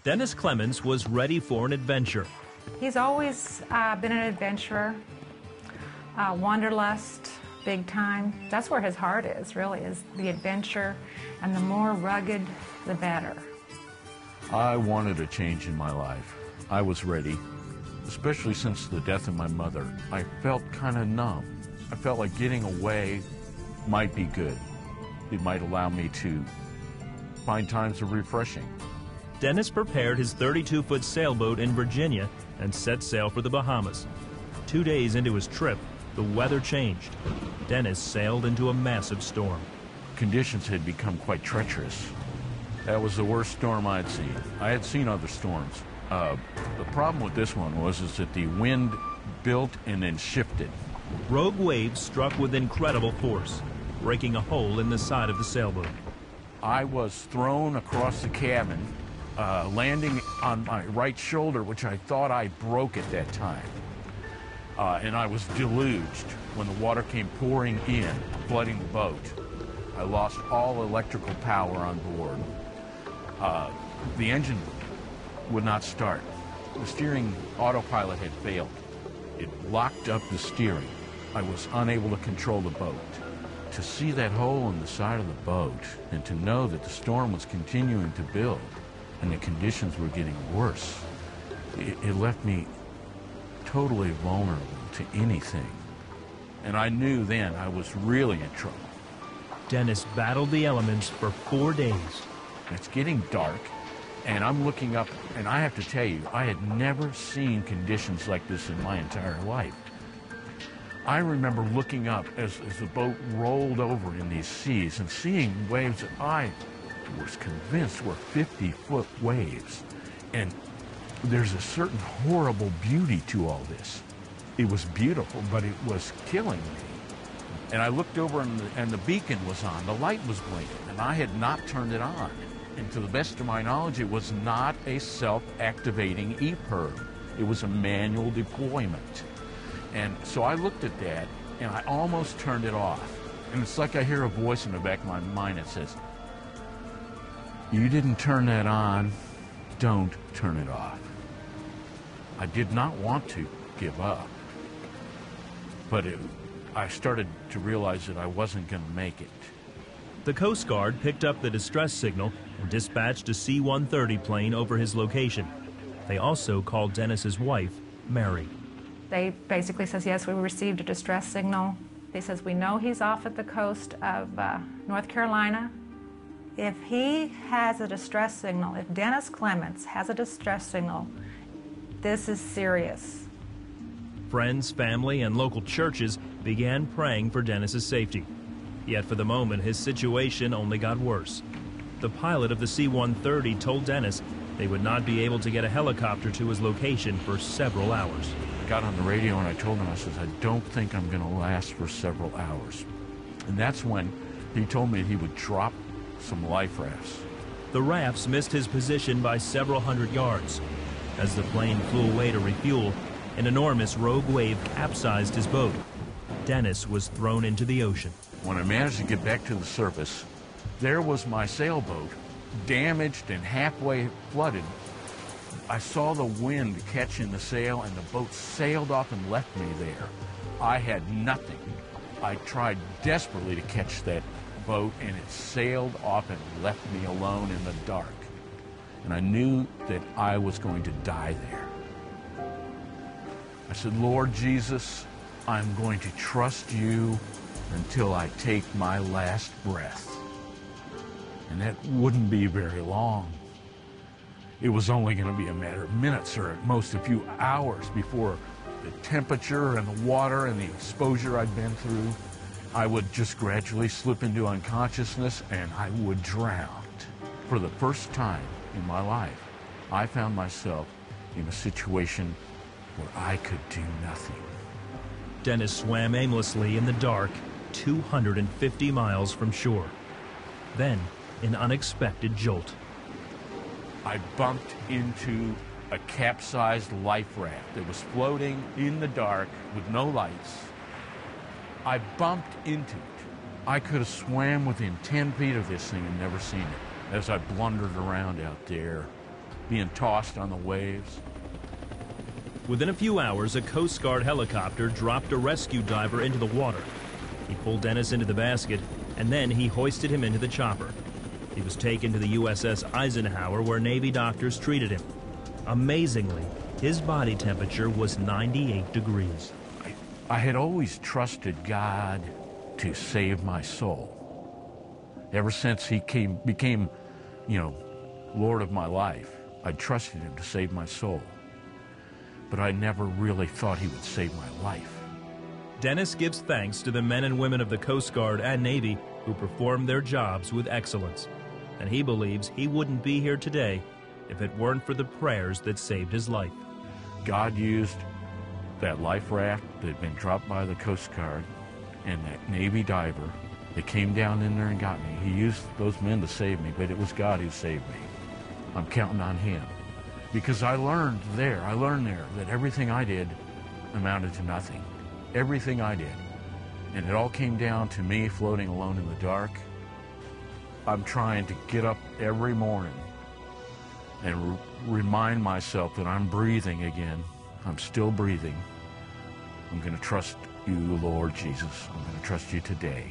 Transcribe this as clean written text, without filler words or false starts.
Dennis Clements was ready for an adventure. He's always been an adventurer, wanderlust, big time. That's where his heart is, really, is the adventure, and the more rugged, the better. I wanted a change in my life. I was ready, especially since the death of my mother. I felt kind of numb. I felt like getting away might be good. It might allow me to find times of refreshing. Dennis prepared his 32-foot sailboat in Virginia and set sail for the Bahamas. 2 days into his trip, the weather changed. Dennis sailed into a massive storm. Conditions had become quite treacherous. That was the worst storm I'd seen. I had seen other storms. The problem with this one was that the wind built and then shifted. Rogue waves struck with incredible force, breaking a hole in the side of the sailboat. I was thrown across the cabin, landing on my right shoulder, which I thought I broke at that time. And I was deluged when the water came pouring in, flooding the boat. I lost all electrical power on board. The engine would not start. The steering autopilot had failed. It locked up the steering. I was unable to control the boat. To see that hole in the side of the boat and to know that the storm was continuing to build and the conditions were getting worse, it left me totally vulnerable to anything. And I knew then I was really in trouble. Dennis battled the elements for 4 days. It's getting dark, and I'm looking up, and I have to tell you, I had never seen conditions like this in my entire life. I remember looking up as the boat rolled over in these seas and seeing waves that I was convinced were 50-foot waves. And there's a certain horrible beauty to all this. It was beautiful, but it was killing me. And I looked over and the beacon was on, the light was blinking, and I had not turned it on. And to the best of my knowledge, it was not a self-activating EPIRB. It was a manual deployment. And so I looked at that, and I almost turned it off. And it's like I hear a voice in the back of my mind that says, "You didn't turn that on, don't turn it off." I did not want to give up, but I started to realize that I wasn't going to make it. The Coast Guard picked up the distress signal and dispatched a C-130 plane over his location. They also called Dennis's wife, Mary. They basically says, yes, we received a distress signal. They says, we know he's off at the coast of North Carolina. If he has a distress signal, if Dennis Clements has a distress signal, this is serious. Friends, family, and local churches began praying for Dennis's safety. Yet for the moment, his situation only got worse. The pilot of the C-130 told Dennis they would not be able to get a helicopter to his location for several hours. I got on the radio and I told him, I said, I don't think I'm going to last for several hours. And that's when he told me he would drop some life rafts. The rafts missed his position by several hundred yards. As the plane flew away to refuel, an enormous rogue wave capsized his boat. Dennis was thrown into the ocean. When I managed to get back to the surface, there was my sailboat, damaged and halfway flooded. I saw the wind catch in the sail, and the boat sailed off and left me there. I had nothing. I tried desperately to catch that boat, and it sailed off and left me alone in the dark. And I knew that I was going to die there. I said, Lord Jesus, I'm going to trust you until I take my last breath. And that wouldn't be very long. It was only going to be a matter of minutes, or at most a few hours, before the temperature and the water and the exposure I'd been through, I would just gradually slip into unconsciousness and I would drown. For the first time in my life, I found myself in a situation where I could do nothing. Dennis swam aimlessly in the dark, 250 miles from shore. Then, an unexpected jolt. I bumped into a capsized life raft that was floating in the dark with no lights. I bumped into it. I could have swam within 10 feet of this thing and never seen it. As I blundered around out there, being tossed on the waves. Within a few hours, a Coast Guard helicopter dropped a rescue diver into the water. He pulled Dennise into the basket, and then he hoisted him into the chopper. He was taken to the USS Eisenhower, where Navy doctors treated him. Amazingly, his body temperature was 98 degrees. I had always trusted God to save my soul. Ever since he became, Lord of my life, I trusted him to save my soul. But I never really thought he would save my life. Dennise gives thanks to the men and women of the Coast Guard and Navy who performed their jobs with excellence. And he believes he wouldn't be here today if it weren't for the prayers that saved his life. God used that life raft that had been dropped by the Coast Guard and that Navy diver that came down in there and got me. He used those men to save me, but it was God who saved me. I'm counting on him. Because I learned there that everything I did amounted to nothing. Everything I did. And it all came down to me floating alone in the dark. I'm trying to get up every morning and remind myself that I'm breathing again. I'm still breathing. I'm going to trust you, Lord Jesus. I'm going to trust you today.